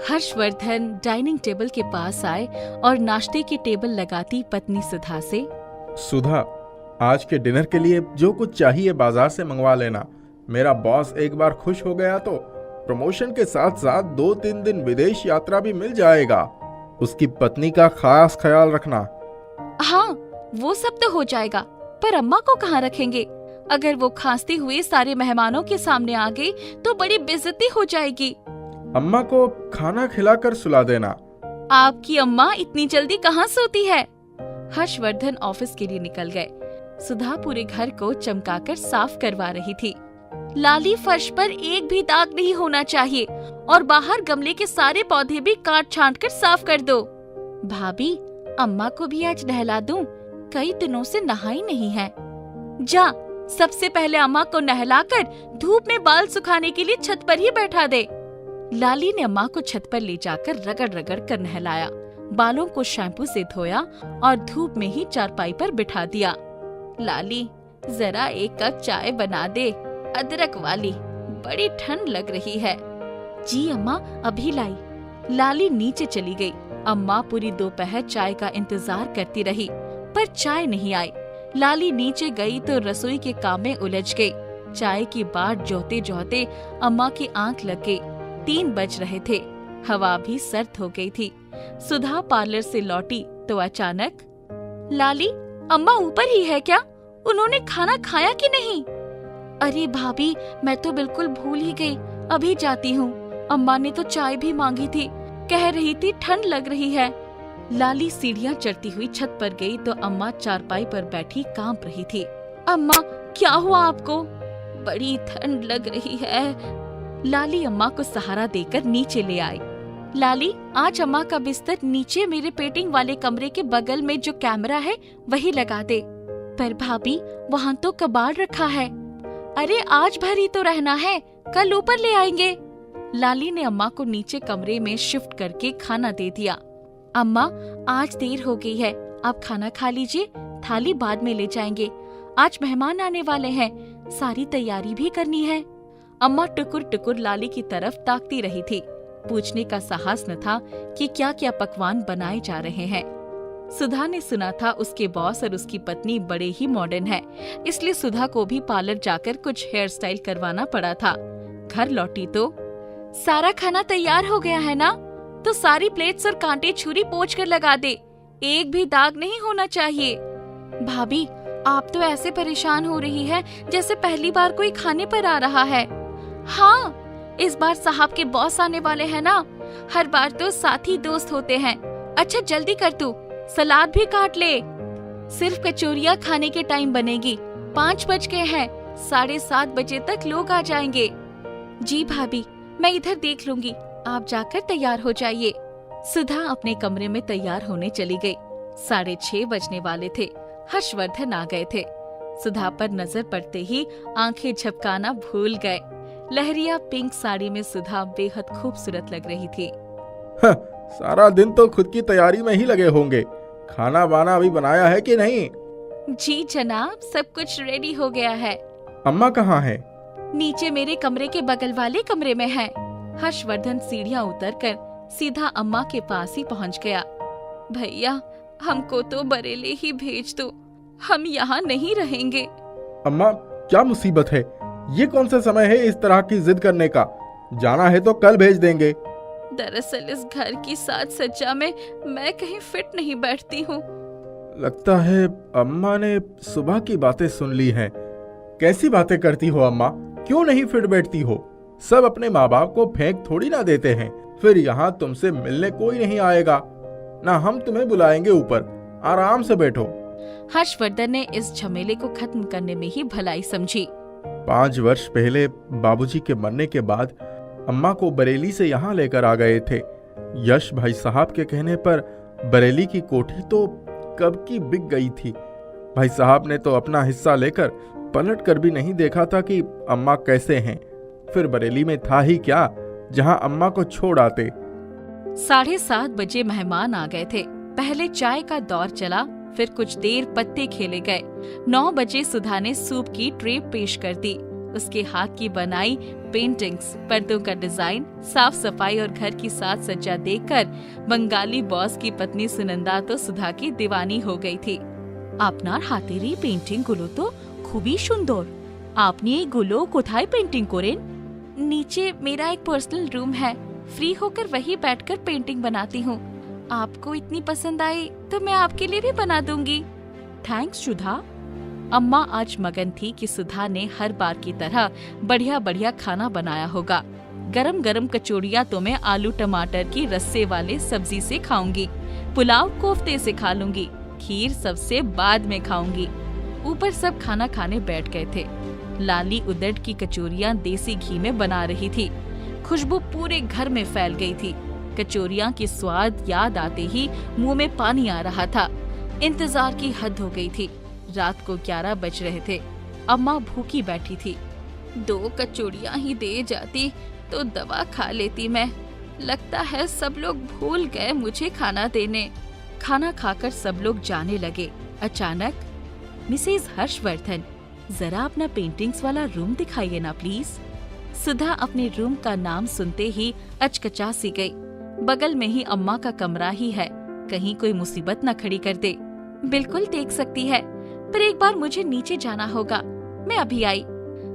Harshvardhan dining table के पास आए और नाश्ते की टेबल लगाती पत्नी सुधा से, सुधा, आज के डिनर के लिए जो कुछ चाहिए बाजार से मंगवा लेना। मेरा बॉस एक बार खुश हो गया तो प्रमोशन के साथ साथ 2-3 दिन विदेश यात्रा भी मिल जाएगा। उसकी पत्नी का खास ख्याल रखना। हाँ, वो सब तो हो जाएगा, पर अम्मा को कहाँ रखेंगे? अगर वो खांसते हुए सारे मेहमानों के सामने आ गई तो बड़ी बेइज्जती हो जाएगी। अम्मा को खाना खिलाकर सुला देना। आपकी अम्मा इतनी जल्दी कहाँ सोती है? हर्षवर्धन ऑफिस के लिए निकल गए। सुधा पूरे घर को चमकाकर साफ करवा रही थी। लाली फर्श पर एक भी दाग नहीं होना चाहिए और बाहर गमले के सारे पौधे भी काट छांट कर साफ कर दो। भाभी, अम्मा को भी आज नहला दूं? कई दिनों से नहाई नहीं है। जा, सबसे पहले अम्मा को नहलाकर धूप में बाल सुखाने के लिए छत पर ही बैठा दे। लाली ने अम्मा को छत पर ले जाकर रगड़ रगड़ कर नहलाया, बालों को शैम्पू से धोया और धूप में ही चारपाई पर बिठा दिया। लाली, जरा एक कप चाय बना दे, अदरक वाली, बड़ी ठंड लग रही है। जी अम्मा, अभी लाई। लाली नीचे चली गई। अम्मा पूरी दोपहर चाय का इंतजार करती रही, पर चाय नहीं आई। लाली नीचे गई तो रसोई के काम में उलझ गई। चाय की बाट जोहते जोहते अम्मा की आंख लग गई। 3 बज रहे थे, हवा भी सर्द हो गई थी। सुधा पार्लर से लौटी तो अचानक, लाली, अम्मा ऊपर ही है क्या? उन्होंने खाना खाया कि नहीं? अरे भाभी, मैं तो बिल्कुल भूल ही गई, अभी जाती हूँ। अम्मा ने तो चाय भी मांगी थी, कह रही थी ठंड लग रही है। लाली सीढ़ियाँ चढ़ती हुई छत पर गई तो अम्मा चारपाई पर बैठी कांप रही थी। अम्मा, क्या हुआ आपको? बड़ी ठंड लग रही है। लाली अम्मा को सहारा देकर नीचे ले आई। लाली, आज अम्मा का बिस्तर नीचे मेरे पेंटिंग वाले कमरे के बगल में जो कैमरा है वही लगा दे। पर भाभी, वहाँ तो कबाड़ रखा है। अरे आज भर ही तो रहना है, कल ऊपर ले आएंगे। लाली ने अम्मा को नीचे कमरे में शिफ्ट करके खाना दे दिया। अम्मा, आज देर हो गई है, आप खाना खा लीजिए, थाली बाद में ले जाएंगे। आज मेहमान आने वाले हैं, सारी तैयारी भी करनी है। अम्मा टुकुर टुकुर लाली की तरफ ताकती रही थी। पूछने का साहस न था कि क्या क्या पकवान बनाए जा रहे हैं। सुधा ने सुना था उसके बॉस और उसकी पत्नी बड़े ही मॉडर्न हैं, इसलिए सुधा को भी पार्लर जाकर कुछ हेयर स्टाइल करवाना पड़ा था। घर लौटी तो, सारा खाना तैयार हो गया है ना? तो सारी प्लेट्स और कांटे छुरी पोंछ कर लगा दे, एक भी दाग नहीं होना चाहिए। भाभी, आप तो ऐसे परेशान हो रही है जैसे पहली बार कोई खाने पर आ रहा है। हाँ, इस बार साहब के बॉस आने वाले हैं ना, हर बार तो साथी दोस्त होते हैं। अच्छा जल्दी कर तू, सलाद भी काट ले। सिर्फ कचौरियाँ खाने के टाइम बनेगी, 5 बज गए हैं, 7:30 बजे तक लोग आ जाएंगे। जी भाभी, मैं इधर देख लूंगी, आप जाकर तैयार हो जाइए। सुधा अपने कमरे में तैयार होने चली गई। 6:30 बजने वाले थे। हर्षवर्धन आ गए थे। सुधा पर नजर पड़ते ही आंखें झपकाना भूल गए। लहरिया पिंक साड़ी में सुधा बेहद खूबसूरत लग रही थी। सारा दिन तो खुद की तैयारी में ही लगे होंगे। खाना वाना अभी बनाया है कि नहीं? जी जनाब, सब कुछ रेडी हो गया है। अम्मा कहाँ है? नीचे मेरे कमरे के बगल वाले कमरे में है। हर्षवर्धन सीढ़ियाँ उतरकर सीधा अम्मा के पास ही पहुँच गया। भैया, हमको तो बरेली ही भेज दो, हम यहाँ नहीं रहेंगे। अम्मा, क्या मुसीबत है? ये कौन सा समय है इस तरह की जिद करने का? जाना है तो कल भेज देंगे। दरअसल इस घर की साज सज्जा में मैं कहीं फिट नहीं बैठती हूँ। लगता है अम्मा ने सुबह की बातें सुन ली हैं। कैसी बातें करती हो अम्मा? क्यों नहीं फिट बैठती हो? सब अपने माँ बाप को फेंक थोड़ी ना देते हैं। फिर यहाँ तुमसे मिलने कोई नहीं आएगा ना, हम तुम्हें बुलाएंगे ऊपर, आराम से बैठो। हर्षवर्धन ने इस झमेले को खत्म करने में ही भलाई समझी। 5 वर्ष पहले बाबूजी के मरने के बाद अम्मा को बरेली से यहाँ लेकर आ गए थे। यश भाई साहब के कहने पर बरेली की कोठी तो कब की बिक गई थी। भाई साहब ने तो अपना हिस्सा लेकर पलट कर भी नहीं देखा था कि अम्मा कैसे हैं। फिर बरेली में था ही क्या जहाँ अम्मा को छोड़ आते। 7:30 बजे मेहमान आ गए थे। पहले चाय का दौर चला, फिर कुछ देर पत्ते खेले गए। 9 बजे सुधा ने सूप की ट्रे पेश कर दी। उसके हाथ की बनाई पेंटिंग्स, पर्दों का डिजाइन, साफ सफाई और घर की साज सज्जा देखकर बंगाली बॉस की पत्नी सुनंदा तो सुधा की दीवानी हो गई थी। आपनार हाथेर এই পেইন্টিং গুলো তো খুবই সুন্দর। আপনি এইগুলো কোথায় পেন্টিং করেন? नीचे मेरा एक पर्सनल रूम है, फ्री होकर वही बैठकर पेंटिंग बनाती हूँ। आपको इतनी पसंद आई तो मैं आपके लिए भी बना दूंगी। थैंक्स सुधा। अम्मा आज मगन थी कि सुधा ने हर बार की तरह बढ़िया बढ़िया खाना बनाया होगा। गरम गरम कचौड़ियाँ तो मैं आलू टमाटर की रस्से वाले सब्जी से खाऊंगी, पुलाव कोफ्ते से खा लूंगी, खीर सबसे बाद में खाऊंगी। ऊपर सब खाना खाने बैठ गए थे। लाली उदड़ की कचौरियाँ देसी घी में बना रही थी। खुशबू पूरे घर में फैल गई थी। कचौरियाँ की स्वाद याद आते ही मुंह में पानी आ रहा था। इंतजार की हद हो गई थी। रात को 11 बज रहे थे। अम्मा भूखी बैठी थी। 2 कचौड़ियाँ ही दे जाती तो दवा खा लेती मैं। लगता है सब लोग भूल गए मुझे खाना देने। खाना खाकर सब लोग जाने लगे। अचानक, मिसेज हर्षवर्धन, जरा अपना पेंटिंग्स वाला रूम दिखाइए ना प्लीज। सुधा अपने रूम का नाम सुनते ही अचकचा सी गई। बगल में ही अम्मा का कमरा ही है, कहीं कोई मुसीबत न खड़ी कर दे। बिल्कुल देख सकती है, पर एक बार मुझे नीचे जाना होगा, मैं अभी आई।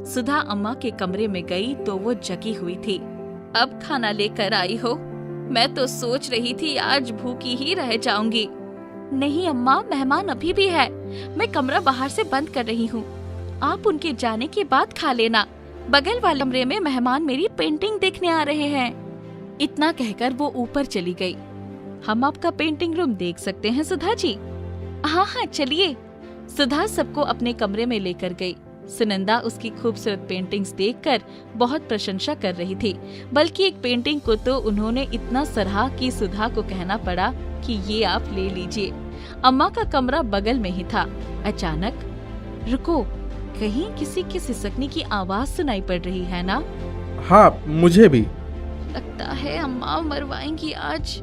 सुधा अम्मा के कमरे में गई तो वो जगी हुई थी। अब खाना लेकर आई हो? मैं तो सोच रही थी आज भूखी ही रह जाऊंगी। नहीं अम्मा, मेहमान अभी भी है, मैं कमरा बाहर से बंद कर रही हूँ। आप उनके जाने के बाद खा लेना। बगल वाले कमरे में मेहमान मेरी पेंटिंग देखने आ रहे हैं। इतना कहकर वो ऊपर चली गई। हम आपका पेंटिंग रूम देख सकते हैं सुधा जी? हाँ हाँ चलिए। सुधा सबको अपने कमरे में लेकर गई। सुनंदा उसकी खूबसूरत पेंटिंग्स देखकर बहुत प्रशंसा कर रही थी, बल्कि एक पेंटिंग को तो उन्होंने इतना सराहा कि सुधा को कहना पड़ा कि ये आप ले लीजिए। अम्मा का कमरा बगल में ही था। अचानक, रुको, कहीं किसी की सिसकने की आवाज सुनाई पड़ रही है ना? हाँ, मुझे भी लगता है अम्मा मरवाएंगी आज।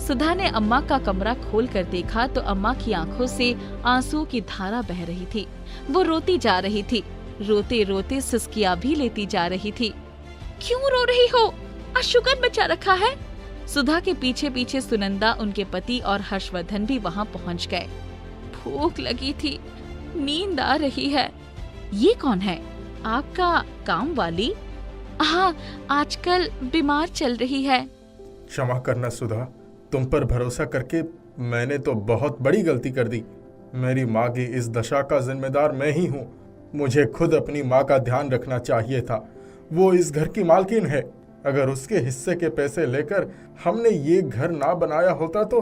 सुधा ने अम्मा का कमरा खोल कर देखा तो अम्मा की आंखों से आंसू की धारा बह रही थी। वो रोती जा रही थी, रोते रोते सिसकियां भी लेती जा रही थी। क्यों रो रही हो? आज शुगर बचा रखा है। सुधा के पीछे पीछे सुनंदा, उनके पति और हर्षवर्धन भी वहाँ पहुँच गए। भूख लगी थी, नींद आ रही है। ये कौन है? आपका काम वाली? हाँ, आजकल बीमार चल रही है। क्षमा करना सुधा, तुम पर भरोसा करके मैंने तो बहुत बड़ी गलती कर दी। मेरी माँ की इस दशा का जिम्मेदार मैं ही हूँ। मुझे खुद अपनी माँ का ध्यान रखना चाहिए था। वो इस घर की मालकिन है। अगर उसके हिस्से के पैसे लेकर हमने ये घर ना बनाया होता तो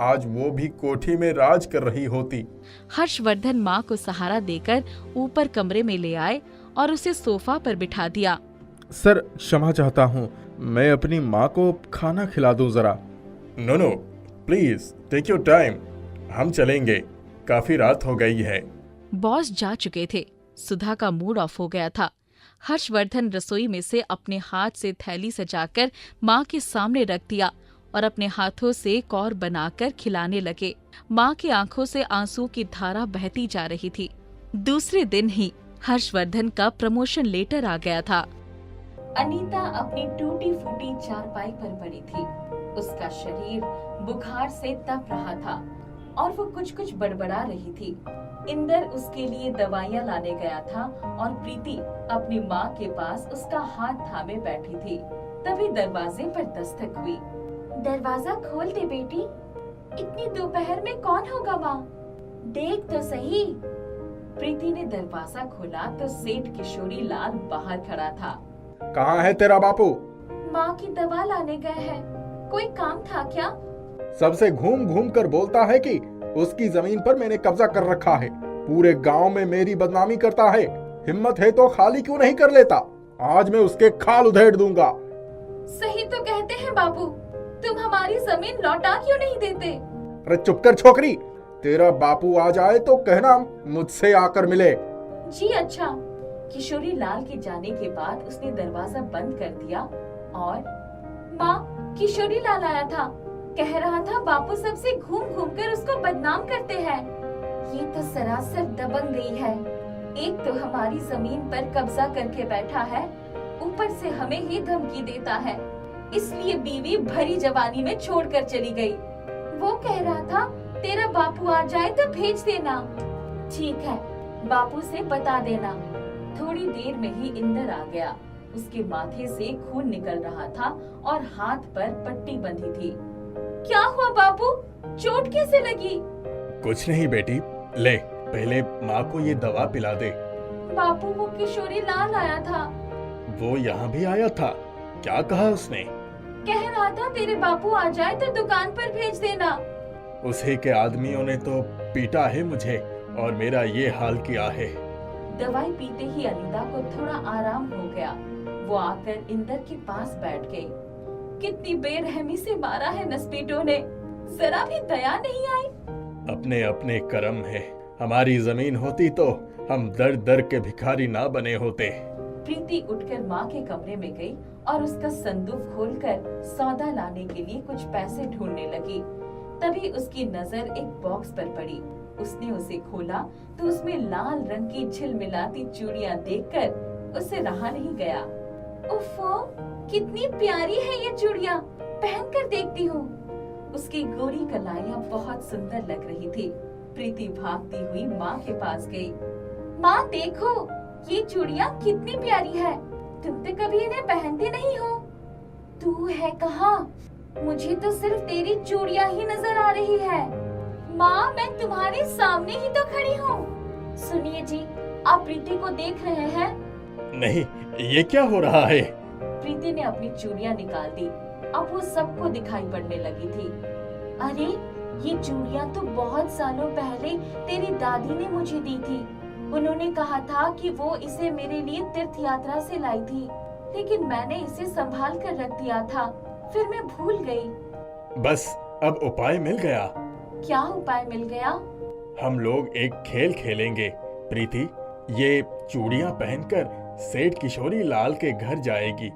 आज वो भी कोठी में राज कर रही होती। हर्षवर्धन माँ को सहारा देकर ऊपर कमरे में ले आए और उसे सोफा पर बिठा दिया। सर, क्षमा चाहता हूँ, मैं अपनी माँ को खाना खिला दूं जरा। No, please take your time, हम चलेंगे, काफी रात हो गई है। बॉस जा चुके थे। सुधा का मूड ऑफ हो गया था। हर्षवर्धन रसोई में से अपने हाथ से थैली सजाकर माँ के सामने रख दिया और अपने हाथों से कौर बनाकर खिलाने लगे। माँ की आंखों से आंसू की धारा बहती जा रही थी। दूसरे दिन ही हर्षवर्धन का प्रमोशन लेटर आ गया था। अनीता अपनी टूटी फूटी चारपाई पर पड़ी थी। उसका शरीर बुखार से तप रहा था और वो कुछ बड़बड़ा रही थी। इंदर उसके लिए दवाइयाँ लाने गया था और प्रीति अपनी माँ के पास उसका हाथ थामे बैठी थी। तभी दरवाजे पर दस्तक हुई। दरवाजा खोल दे बेटी, इतनी दोपहर में कौन होगा माँ? देख तो सही। प्रीति ने दरवाजा खोला तो सेठ किशोरी लाल बाहर खड़ा था। कहाँ है तेरा बापू? माँ की दवा लाने गए हैं। कोई काम था क्या? सबसे घूम घूम कर बोलता है कि उसकी जमीन पर मैंने कब्जा कर रखा है। पूरे गांव में मेरी बदनामी करता है। हिम्मत है तो खाली क्यों नहीं कर लेता? आज मैं उसके खाल उधेड़ दूंगा। सही तो कहते हैं बाबू, तुम हमारी जमीन लौटा क्यों नहीं देते? अरे चुप कर छोकरी, तेरा बापू आ जाए तो कहना मुझसे आकर मिले। जी अच्छा। किशोरी लाल के जाने के बाद उसने दरवाजा बंद कर दिया और माँ, किशोरी लाल आया था, कह रहा था बापू सबसे घूम घूम कर उसको बदनाम करते हैं। ये तो सरासर दबंग गई है। एक तो हमारी जमीन पर कब्जा करके बैठा है, ऊपर से हमें ही धमकी देता है। इसलिए बीवी भरी जवानी में छोड़कर चली गई। वो कह रहा था तेरा बापू आ जाए तो भेज देना। ठीक है, बापू से बता देना। थोड़ी देर में ही इंदर आ गया। उसके माथे से खून निकल रहा था और हाथ पर पट्टी बंधी थी। क्या हुआ बापू, चोट कैसे लगी? कुछ नहीं बेटी, ले पहले माँ को ये दवा पिला दे। बापू, वो किशोरी लाल आया था। वो यहाँ भी आया था? क्या कहा उसने? कह रहा था तेरे बापू आ जाए तो दुकान पर भेज देना। उसे के आदमियों ने तो पीटा है मुझे और मेरा ये हाल किया है। दवाई पीते ही अनीता को थोड़ा आराम हो गया। वो आकर इंदर के पास बैठ गई। कितनी बेरहमी से मारा है नस्पीटों ने, जरा भी दया नहीं आई। अपने अपने कर्म है। हमारी जमीन होती तो हम दर दर के भिखारी ना बने होते। प्रीति उठकर माँ के कमरे में गई और उसका संदूक खोलकर सौदा लाने के लिए कुछ पैसे ढूंढने लगी। तभी उसकी नजर एक बॉक्स पर पड़ी। उसने उसे खोला तो उसमें लाल रंग की झिलमिलाती चूड़ियां देखकर उसे रहा नहीं गया। उफ़ो, कितनी प्यारी है ये चूड़ियां, पहन कर देखती हूँ। उसकी गोरी कलाइयां बहुत सुंदर लग रही थी। प्रीति भागती हुई माँ के पास गई। माँ देखो, ये चूड़ियां कितनी प्यारी है। तुम तो कभी इन्हें पहनते नहीं हो। तू है कहाँ? मुझे तो सिर्फ तेरी चूड़ियां ही नजर आ रही है। माँ, मैं तुम्हारे सामने ही तो खड़ी हूँ। सुनिए जी, आप प्रीति को देख रहे हैं? नहीं, ये क्या हो रहा है? प्रीति ने अपनी चूड़ियां निकाल दी। अब वो सबको दिखाई पड़ने लगी थी। अरे, ये चूड़ियां तो बहुत सालों पहले तेरी दादी ने मुझे दी थी। उन्होंने कहा था कि वो इसे मेरे लिए तीर्थ यात्रा से लाई थी, लेकिन मैंने इसे संभाल कर रख दिया था। फिर मैं भूल गई। बस अब उपाय मिल गया। क्या उपाय मिल गया? हम लोग एक खेल खेलेंगे। प्रीति ये चूड़ियां पहनकर सेठ किशोरी लाल के घर जाएगी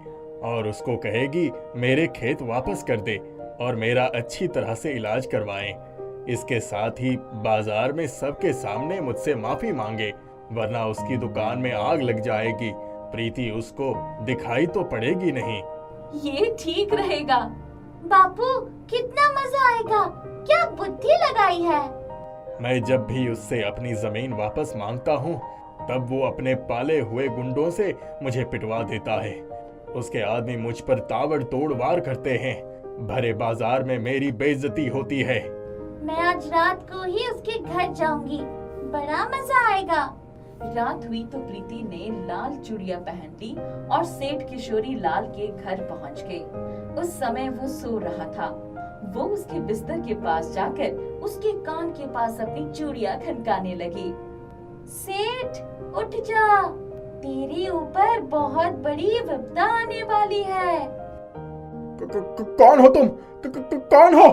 और उसको कहेगी मेरे खेत वापस कर दे और मेरा अच्छी तरह से इलाज करवाएं। इसके साथ ही बाजार में सबके सामने मुझसे माफी मांगे, वरना उसकी दुकान में आग लग जाएगी। प्रीति उसको दिखाई तो पड़ेगी नहीं। ये ठीक रहेगा। बापू, कितना मजा आएगा। क्या बुद्धि लगाई है। मैं जब भी उससे अपनी जमीन वापस मांगता हूँ तब वो अपने पाले हुए गुंडों से मुझे पिटवा देता है। उसके आदमी मुझ पर ताबड़तोड़ वार करते हैं। भरे बाजार में मेरी बेइज्जती होती है। मैं आज रात को ही उसके घर जाऊंगी, बड़ा मजा आएगा। रात हुई तो प्रीति ने लाल चूड़ियां पहन ली और सेठ किशोरी लाल के घर पहुंच गई। उस समय वो सो रहा था। वो उसके बिस्तर के पास जाकर उसके कान के पास अपनी चूड़ियां खनकाने लगी। सेठ, उठ जा, तेरे ऊपर बहुत बड़ी विपदा आने वाली है। कौन हो तुम? कौन हो?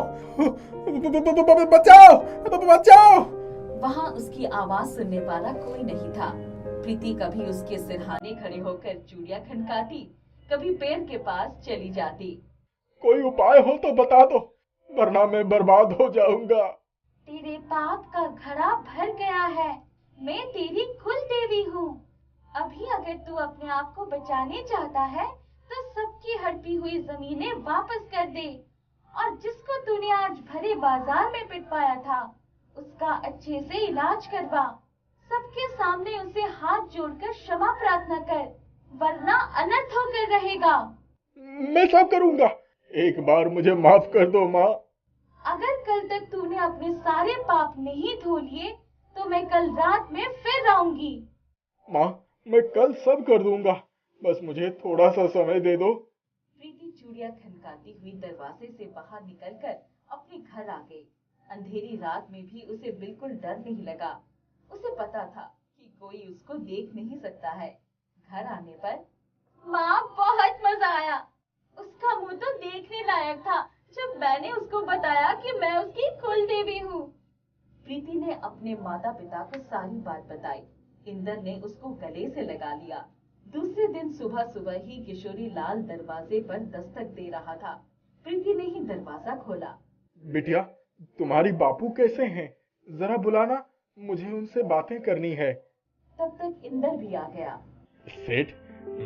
बचाओ, बचाओ! वहाँ उसकी आवाज सुनने वाला कोई नहीं था। प्रीति कभी उसके सिरहाने खड़े होकर चूड़ियां खनकाती, कभी पेड़ के पास चली जाती। कोई उपाय हो तो बता दो, वरना मैं बर्बाद हो जाऊंगा। तेरे पाप का घड़ा भर गया है। मैं तेरी कुल देवी हूँ। अभी अगर तू अपने आप को बचाने चाहता है तो सबकी हड़पी हुई जमीनें वापस कर दे, और जिसको तूने आज भरे बाजार में पिटवाया था उसका अच्छे से इलाज करवा। सबके सामने उसे हाथ जोड़कर क्षमा प्रार्थना कर, वरना अनर्थ होकर रहेगा। मैं सब करूंगा। एक बार मुझे माफ कर दो माँ। अगर कल तक तूने अपने सारे पाप नहीं धो लिए तो मैं कल रात में फिर आऊंगी। माँ, मैं कल सब कर दूंगा, बस मुझे थोड़ा सा समय दे दो। प्रीति चूड़ियां खनकाती हुई दरवाजे से बाहर निकलकर अपने घर आ गई। अंधेरी रात में भी उसे बिल्कुल डर नहीं लगा। उसे पता था कि कोई उसको देख नहीं सकता है। घर आने पर माँ, बहुत मजा आया। उसका मुंह तो देखने लायक था जब मैंने उसको बताया कि मैं उसकी कुल देवी हूँ। प्रीति ने अपने माता पिता को सारी बात बताई। इंदर ने उसको गले से लगा लिया। दूसरे दिन सुबह सुबह ही किशोरी लाल दरवाजे पर दस्तक दे रहा था। प्रीति ने ही दरवाजा खोला। बिटिया, तुम्हारी बापू कैसे हैं? जरा बुलाना, मुझे उनसे बातें करनी है। तब तक इंदर भी आ गया। सेठ,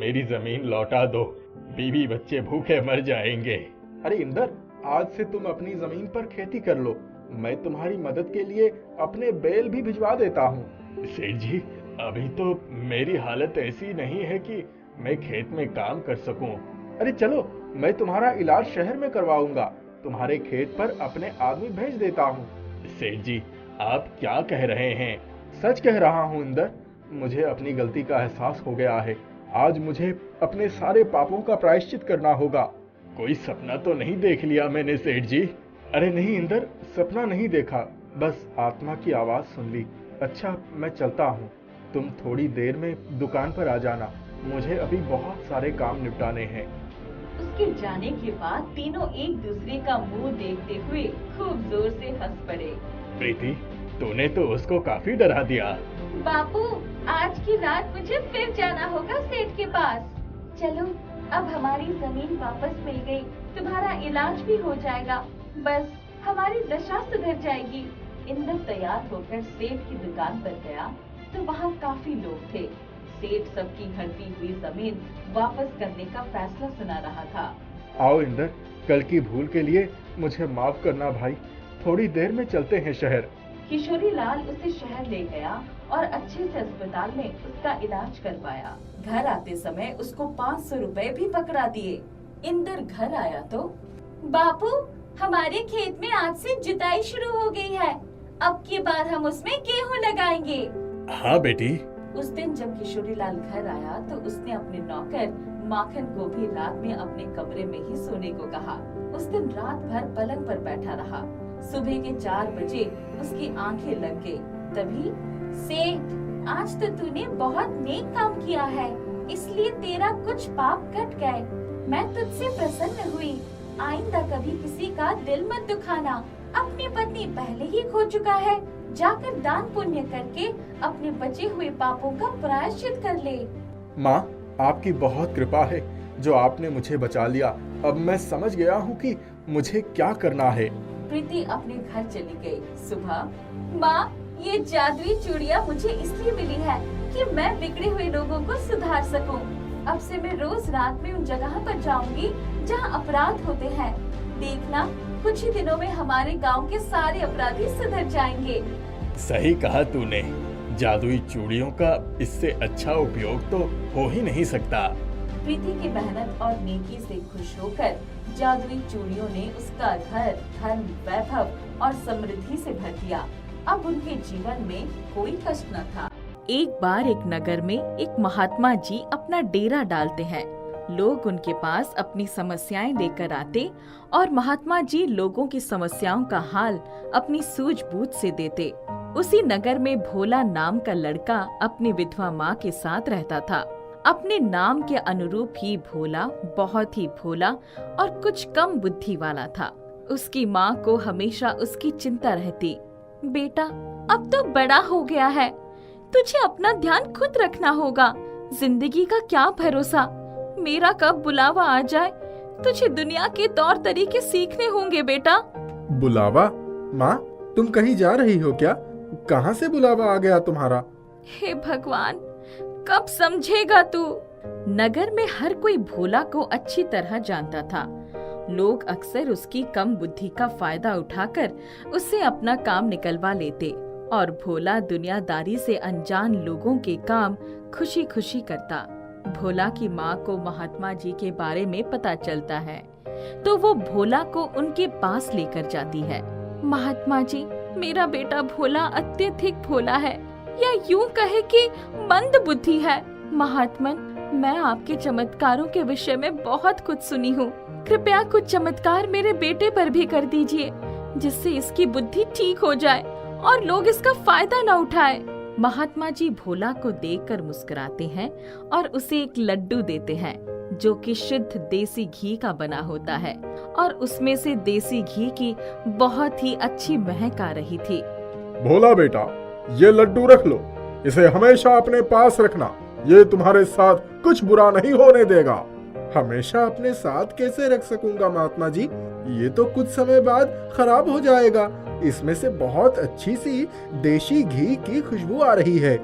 मेरी जमीन लौटा दो, बीवी बच्चे भूखे मर जाएंगे। अरे इंदर, आज से तुम अपनी जमीन पर खेती कर लो, मैं तुम्हारी मदद के लिए अपने बैल भी भिजवा देता हूँ। सेठ जी, अभी तो मेरी हालत ऐसी नहीं है कि मैं खेत में काम कर सकूं। अरे चलो, मैं तुम्हारा इलाज शहर में करवाऊंगा, तुम्हारे खेत पर अपने आदमी भेज देता हूँ। सेठ जी, आप क्या कह रहे हैं? सच कह रहा हूँ इंदर, मुझे अपनी गलती का एहसास हो गया है। आज मुझे अपने सारे पापों का प्रायश्चित करना होगा। कोई सपना तो नहीं देख लिया मैंने सेठ जी? अरे नहीं इंदर, सपना नहीं देखा, बस आत्मा की आवाज सुन ली। अच्छा, मैं चलता हूँ, तुम थोड़ी देर में दुकान पर आ जाना, मुझे अभी बहुत सारे काम निपटाने हैं। उसके जाने के बाद तीनों एक दूसरे का मुंह देखते हुए खूब जोर से हंस पड़े। प्रीति, तूने तो उसको काफी डरा दिया। बापू, आज की रात मुझे फिर जाना होगा सेठ के पास। चलो, अब हमारी जमीन वापस मिल गई, तुम्हारा इलाज भी हो जाएगा, बस हमारी दशा सुधर जाएगी। इंदर तैयार होकर सेठ की दुकान पर गया तो वहाँ काफी लोग थे। सेठ सबकी हड़पी हुई जमीन वापस करने का फैसला सुना रहा था। आओ इंदर, कल की भूल के लिए मुझे माफ करना भाई, थोड़ी देर में चलते हैं शहर। किशोरी लाल उसे शहर ले गया और अच्छे से अस्पताल में उसका इलाज करवाया। घर आते समय उसको 500 रुपए भी पकड़ा दिए। इंदर घर आया तो, बापू, हमारे खेत में आज से जुताई शुरू हो गई है, अब की बार हम उसमें गेहूं लगाएंगे। हाँ बेटी। उस दिन जब किशोरी लाल घर आया तो उसने अपने नौकर माखन को भी रात में अपने कमरे में ही सोने को कहा। उस दिन रात भर पलंग पर बैठा रहा। सुबह के 4 बजे उसकी आंखें लग गई। तभी, सेठ, आज तो तूने बहुत नेक काम किया है, इसलिए तेरा कुछ पाप कट गए। मैं तुझसे प्रसन्न हुई। आइंदा कभी किसी का दिल मत दुखाना। अपनी पत्नी पहले ही खो चुका है, जाकर दान पुण्य करके अपने बचे हुए पापों का प्रायश्चित कर ले। माँ, आपकी बहुत कृपा है जो आपने मुझे बचा लिया। अब मैं समझ गया हूँ कि मुझे क्या करना है। प्रीति अपने घर चली गई। सुबह, माँ, ये जादुई चूड़ियाँ मुझे इसलिए मिली है कि मैं बिगड़े हुए लोगों को सुधार सकूं। अब से मैं रोज रात में उन जगह पर जाऊंगी जहाँ अपराध होते हैं। देखना, कुछ ही दिनों में हमारे गांव के सारे अपराधी सुधर जाएंगे। सही कहा तूने, जादुई चूड़ियों का इससे अच्छा उपयोग तो हो ही नहीं सकता। प्रीति की मेहनत और नेकी से खुश होकर जादुई चूड़ियों ने उसका घर, धन, वैभव और समृद्धि से भर दिया। अब उनके जीवन में कोई कष्ट न था। एक बार एक नगर में एक महात्मा जी अपना डेरा डालते हैं। लोग उनके पास अपनी समस्याएं लेकर आते और महात्मा जी लोगों की समस्याओं का हाल अपनी सूझबूझ से देते। उसी नगर में भोला नाम का लड़का अपनी विधवा माँ के साथ रहता था। अपने नाम के अनुरूप ही भोला बहुत ही भोला और कुछ कम बुद्धि वाला था। उसकी माँ को हमेशा उसकी चिंता रहती। बेटा, अब तो बड़ा हो गया है, तुझे अपना ध्यान खुद रखना होगा। जिंदगी का क्या भरोसा, मेरा कब बुलावा आ जाए। तुझे दुनिया के तौर तरीके सीखने होंगे बेटा। बुलावा? माँ, तुम कहीं जा रही हो क्या? कहाँ से बुलावा आ गया तुम्हारा? हे भगवान, कब समझेगा तू? नगर में हर कोई भोला को अच्छी तरह जानता था। लोग अक्सर उसकी कम बुद्धि का फायदा उठाकर उससे अपना काम निकलवा लेते और भोला दुनियादारी से अनजान लोगों के काम खुशी खुशी करता। भोला की माँ को महात्मा जी के बारे में पता चलता है तो वो भोला को उनके पास लेकर जाती है। महात्मा जी, मेरा बेटा भोला अत्यधिक भोला है, या यूं कहे कि मंद बुद्धि है। महात्मन, मैं आपके चमत्कारों के विषय में बहुत कुछ सुनी हूँ। कृपया कुछ चमत्कार मेरे बेटे पर भी कर दीजिए, जिससे इसकी बुद्धि ठीक हो जाए और लोग इसका फायदा न उठाए। महात्मा जी भोला को देखकर मुस्कुराते हैं और उसे एक लड्डू देते हैं जो कि शुद्ध देसी घी का बना होता है और उसमें से देसी घी की बहुत ही अच्छी महक आ रही थी। भोला बेटा, ये लड्डू रख लो, इसे हमेशा अपने पास रखना, ये तुम्हारे साथ कुछ बुरा नहीं होने देगा। हमेशा अपने साथ कैसे रख सकूंगा महात्मा जी, ये तो कुछ समय बाद खराब हो जाएगा। इसमें से बहुत अच्छी सी देशी घी की खुशबू आ रही है,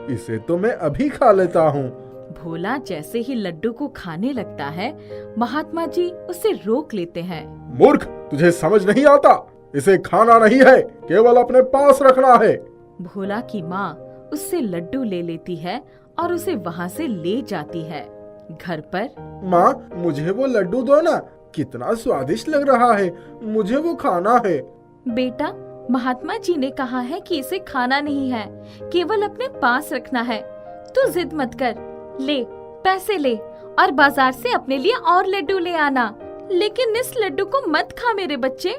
इसे तो मैं अभी खा लेता हूँ। भोला जैसे ही लड्डू को खाने लगता है, महात्मा जी उसे रोक लेते हैं। मूर्ख, तुझे समझ नहीं आता, इसे खाना नहीं है, केवल अपने पास रखना है। भोला की माँ उससे लड्डू ले लेती है और उसे वहाँ से ले जाती है। घर पर माँ, मुझे वो लड्डू दो ना, कितना स्वादिष्ट लग रहा है, मुझे वो खाना है। बेटा, महात्मा जी ने कहा है कि इसे खाना नहीं है, केवल अपने पास रखना है। तू जिद मत कर, ले पैसे ले और बाजार से अपने लिए और लड्डू ले आना, लेकिन इस लड्डू को मत खा मेरे बच्चे।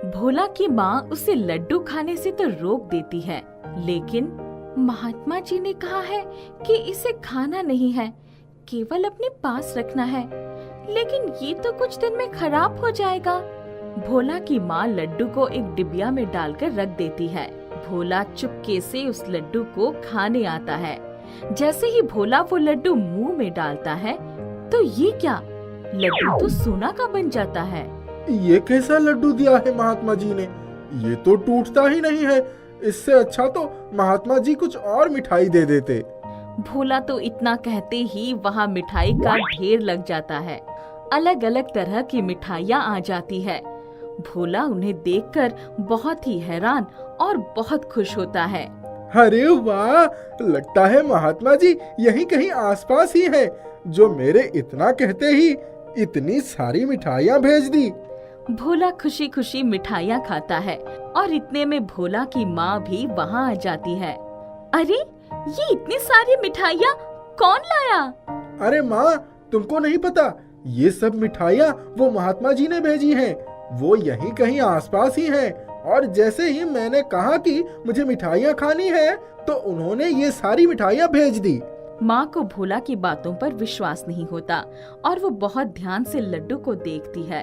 भोला की माँ उसे लड्डू खाने से तो रोक देती है, लेकिन महात्मा जी ने कहा है कि इसे खाना नहीं है, केवल अपने पास रखना है, लेकिन ये तो कुछ दिन में खराब हो जाएगा। भोला की माँ लड्डू को एक डिबिया में डालकर रख देती है। भोला चुपके से उस लड्डू को खाने आता है। जैसे ही भोला वो लड्डू मुंह में डालता है, तो ये क्या, लड्डू तो सोना का बन जाता है। ये कैसा लड्डू दिया है महात्मा जी ने, ये तो टूटता ही नहीं है। इससे अच्छा तो महात्मा जी कुछ और मिठाई दे देते। भोला तो इतना कहते ही वहाँ मिठाई का ढेर लग जाता है। अलग अलग तरह की मिठाइयाँ आ जाती है। भोला उन्हें देखकर बहुत ही हैरान और बहुत खुश होता है। अरे वाह, लगता है महात्मा जी यहीं कहीं आसपास ही है, जो मेरे इतना कहते ही इतनी सारी मिठाइयाँ भेज दी। भोला खुशी खुशी मिठाइयाँ खाता है और इतने में भोला की माँ भी वहाँ आ जाती है। अरे, ये इतनी सारी मिठाइयाँ कौन लाया? अरे माँ, तुमको नहीं पता, ये सब मिठाइयाँ वो महात्मा जी ने भेजी हैं। वो यहीं कहीं आसपास ही हैं, और जैसे ही मैंने कहा कि मुझे मिठाइयाँ खानी है, तो उन्होंने ये सारी मिठाइयाँ भेज दी। माँ को भोला की बातों पर विश्वास नहीं होता और वो बहुत ध्यान से लड्डू को देखती है।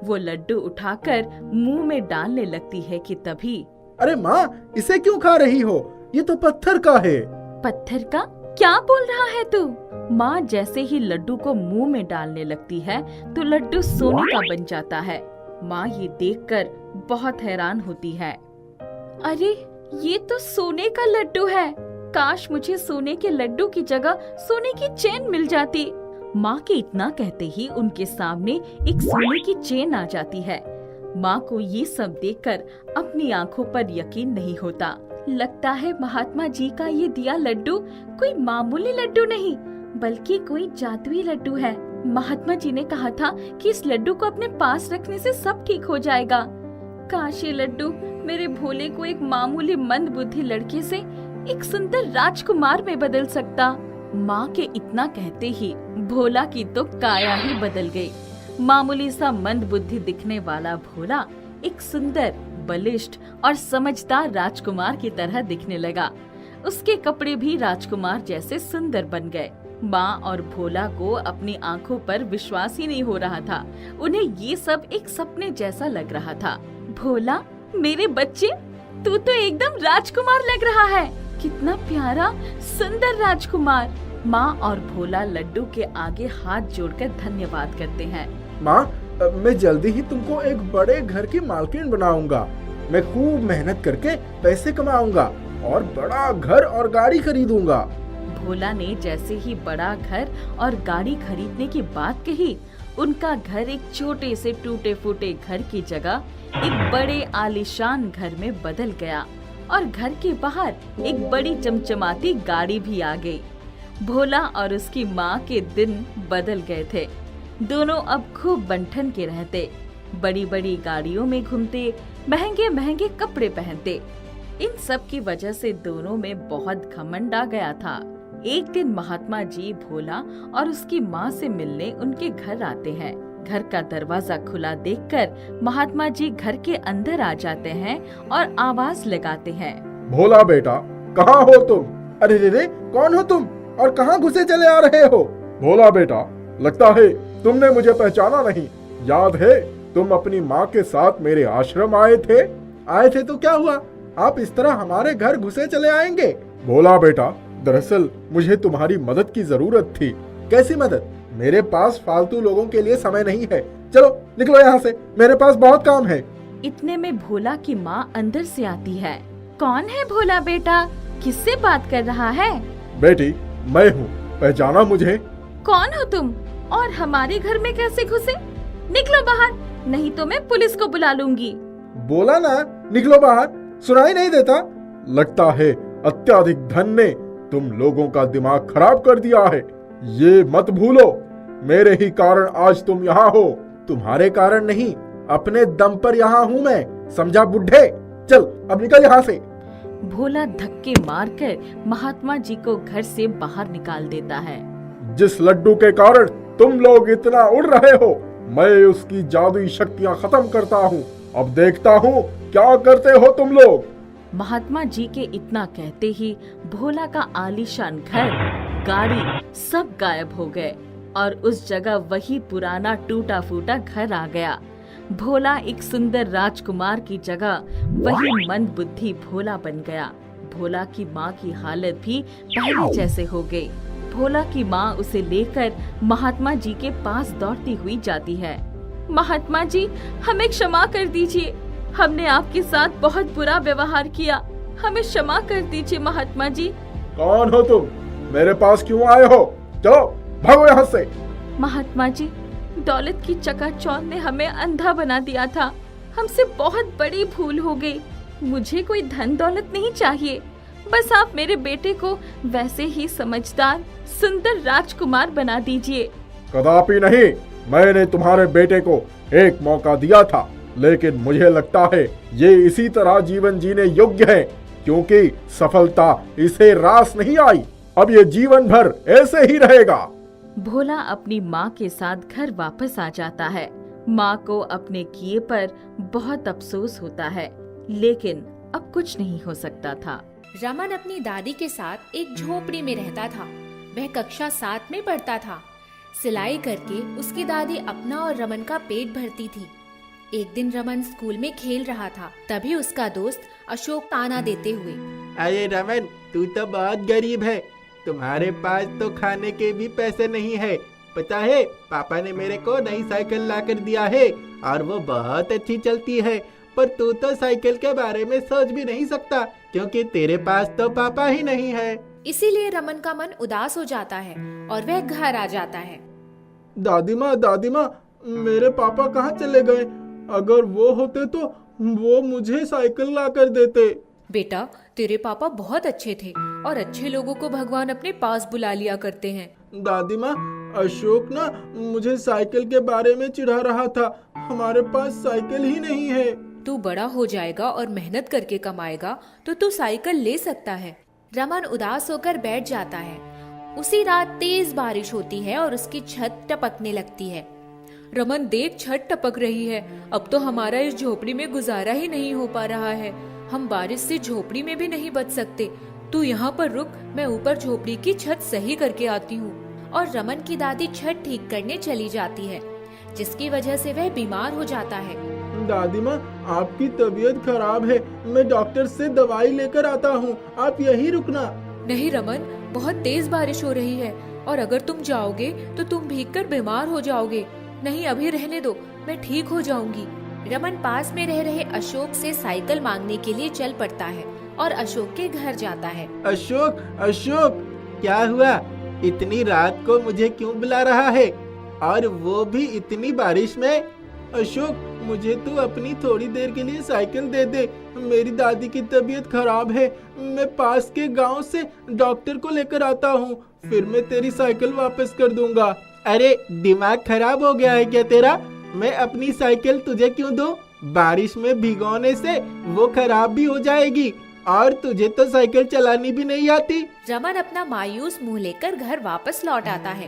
वो लड्डू उठाकर मुंह में डालने लगती है कि तभी, अरे माँ, इसे क्यों खा रही हो? ये तो पत्थर का है। पत्थर का? क्या बोल रहा है तू? माँ जैसे ही लड्डू को मुंह में डालने लगती है, तो लड्डू सोने का बन जाता है। माँ ये देखकर बहुत हैरान होती है। अरे, ये तो सोने का लड्डू है। काश मुझे सोने के लड्डू की जगह सोने की चेन मिल जाती। माँ के इतना कहते ही उनके सामने एक सोने की चेन आ जाती है। माँ को ये सब देखकर अपनी आंखों पर यकीन नहीं होता। लगता है महात्मा जी का ये दिया लड्डू कोई मामूली लड्डू नहीं, बल्कि कोई जादुई लड्डू है। महात्मा जी ने कहा था कि इस लड्डू को अपने पास रखने से सब ठीक हो जाएगा। काश ये लड्डू मेरे भोले को एक मामूली मंद बुद्धि लड़के से एक सुंदर राजकुमार में बदल सकता। माँ के इतना कहते ही भोला की तो काया ही बदल गई। मामूली सा मंद बुद्धि दिखने वाला भोला एक सुंदर, बलिष्ठ और समझदार राजकुमार की तरह दिखने लगा। उसके कपड़े भी राजकुमार जैसे सुंदर बन गए। माँ और भोला को अपनी आंखों पर विश्वास ही नहीं हो रहा था। उन्हें ये सब एक सपने जैसा लग रहा था। भोला, मेरे बच्चे, तू तो एकदम राजकुमार लग रहा है। कितना प्यारा, सुंदर राजकुमार। माँ और भोला लड्डू के आगे हाथ जोड़कर धन्यवाद करते हैं। माँ, मैं जल्दी ही तुमको एक बड़े घर की मालकिन बनाऊंगा। मैं खूब मेहनत करके पैसे कमाऊंगा और बड़ा घर और गाड़ी खरीदूंगा। भोला ने जैसे ही बड़ा घर और गाड़ी खरीदने की बात कही, उनका घर एक छोटे से टूटे फूटे घर की जगह एक बड़े आलीशान घर में बदल गया और घर के बाहर एक बड़ी चमचमाती गाड़ी भी आ गई। भोला और उसकी माँ के दिन बदल गए थे। दोनों अब खूब बंठन के रहते, बड़ी बड़ी गाड़ियों में घूमते, महंगे महंगे कपड़े पहनते। इन सब की वजह से दोनों में बहुत घमंड आ गया था। एक दिन महात्मा जी भोला और उसकी माँ से मिलने उनके घर आते हैं। घर का दरवाजा खुला देखकर महात्मा जी घर के अंदर आ जाते हैं और आवाज लगाते हैं, भोला बेटा, कहाँ हो तुम? अरे रे रे, कौन हो तुम और कहाँ घुसे चले आ रहे हो? भोला बेटा, लगता है तुमने मुझे पहचाना नहीं। याद है तुम अपनी माँ के साथ मेरे आश्रम आए थे? आए थे तो क्या हुआ, आप इस तरह हमारे घर घुसे चले आएंगे? भोला बेटा, दरअसल मुझे तुम्हारी मदद की जरूरत थी। कैसी मदद? मेरे पास फालतू लोगों के लिए समय नहीं है। चलो निकलो यहाँ से, मेरे पास बहुत काम है। इतने में भोला की माँ अंदर से आती है। कौन है भोला बेटा? किससे बात कर रहा है? बेटी, मैं हूँ, पहचाना मुझे? कौन हो तुम और हमारे घर में कैसे घुसे? निकलो बाहर, नहीं तो मैं पुलिस को बुला लूंगी। बोला ना, निकलो बाहर, सुनाई नहीं देता? लगता है अत्याधिक धन ने तुम लोगों का दिमाग खराब कर दिया है। ये मत भूलो, मेरे ही कारण आज तुम यहाँ हो। तुम्हारे कारण नहीं, अपने दम पर यहाँ हूँ मैं, समझा बुढ़े? चल अब निकल यहाँ से। भोला धक्के मारकर महात्मा जी को घर से बाहर निकाल देता है। जिस लड्डू के कारण तुम लोग इतना उड़ रहे हो, मैं उसकी जादुई शक्तियाँ खत्म करता हूँ। अब देखता हूँ क्या करते हो तुम लोग। महात्मा जी के इतना कहते ही भोला का आलीशान घर, गाड़ी सब गायब हो गए और उस जगह वही पुराना टूटा फूटा घर आ गया। भोला एक सुंदर राजकुमार की जगह वही मंद बुद्धि भोला बन गया। भोला की माँ की हालत भी पहले जैसे हो गई। भोला की माँ उसे लेकर महात्मा जी के पास दौड़ती हुई जाती है। महात्मा जी, हमें क्षमा कर दीजिए, हमने आपके साथ बहुत बुरा व्यवहार किया, हमें क्षमा कर दीजिए महात्मा जी। कौन हो तुम? मेरे पास क्यों आए हो? चलो भागो यहाँ से। महात्मा जी, दौलत की चकाचौंध ने हमें अंधा बना दिया था, हमसे बहुत बड़ी भूल हो गई। मुझे कोई धन दौलत नहीं चाहिए, बस आप मेरे बेटे को वैसे ही समझदार सुंदर राजकुमार बना दीजिए। कदापि नहीं, मैंने तुम्हारे बेटे को एक मौका दिया था, लेकिन मुझे लगता है ये इसी तरह जीवन जीने योग्य है, क्योंकि सफलता इसे रास नहीं आई। अब ये जीवन भर ऐसे ही रहेगा। भोला अपनी माँ के साथ घर वापस आ जाता है। माँ को अपने किए पर बहुत अफसोस होता है, लेकिन अब कुछ नहीं हो सकता था। रमन अपनी दादी के साथ एक झोपड़ी में रहता था। वह कक्षा 7 में पढ़ता था। सिलाई करके उसकी दादी अपना और रमन का पेट भरती थी। एक दिन रमन स्कूल में खेल रहा था, तभी उसका दोस्त अशोक ताना देते हुए, अरे रमन, तू तो बहुत गरीब है, तुम्हारे पास तो खाने के भी पैसे नहीं है। पता है, पापा ने मेरे को नई साइकिल ला कर दिया है और वो बहुत अच्छी चलती है, पर तू तो साइकिल के बारे में सोच भी नहीं सकता, क्योंकि तेरे पास तो पापा ही नहीं है। इसीलिए रमन का मन उदास हो जाता है और वह घर आ जाता है। दादी माँ, मेरे पापा कहाँ चले गए? अगर वो होते तो वो मुझे साइकिल ला कर देते। बेटा, तेरे पापा बहुत अच्छे थे और अच्छे लोगों को भगवान अपने पास बुला लिया करते हैं। दादी माँ, अशोक ना मुझे साइकिल के बारे में चिढ़ा रहा था, हमारे पास साइकिल ही नहीं है। तू बड़ा हो जाएगा और मेहनत करके कमाएगा तो तू साइकिल ले सकता है। रमन उदास होकर बैठ जाता है। उसी रात तेज बारिश होती है और उसकी छत टपकने लगती है। रमन देख, छत टपक रही है, अब तो हमारा इस झोपड़ी में गुजारा ही नहीं हो पा रहा है। हम बारिश से झोपड़ी में भी नहीं बच सकते। तू यहाँ पर रुक, मैं ऊपर झोपड़ी की छत सही करके आती हूँ। और रमन की दादी छत ठीक करने चली जाती है, जिसकी वजह से वह बीमार हो जाता है। दादी माँ, आपकी तबीयत खराब है, मैं डॉक्टर से दवाई लेकर आता हूँ, आप यहीं रुकना। नहीं रमन, बहुत तेज बारिश हो रही है और अगर तुम जाओगे तो तुम भीगकर बीमार हो जाओगे। नहीं, अभी रहने दो, मैं ठीक हो जाऊंगी। रमन पास में रह रहे अशोक से साइकिल मांगने के लिए चल पड़ता है और अशोक के घर जाता है। अशोक, अशोक, क्या हुआ? इतनी रात को मुझे क्यों बुला रहा है, और वो भी इतनी बारिश में? अशोक, मुझे तू अपनी थोड़ी देर के लिए साइकिल दे दे, मेरी दादी की तबीयत खराब है, मैं पास के गांव से डॉक्टर को लेकर आता हूँ, फिर मैं तेरी साइकिल वापस कर दूंगा। अरे दिमाग खराब हो गया है क्या तेरा? मैं अपनी साइकिल तुझे क्यों दूं? बारिश में भिगोने से वो खराब भी हो जाएगी, और तुझे तो साइकिल चलानी भी नहीं आती। रमन अपना मायूस मुंह लेकर घर वापस लौट आता है।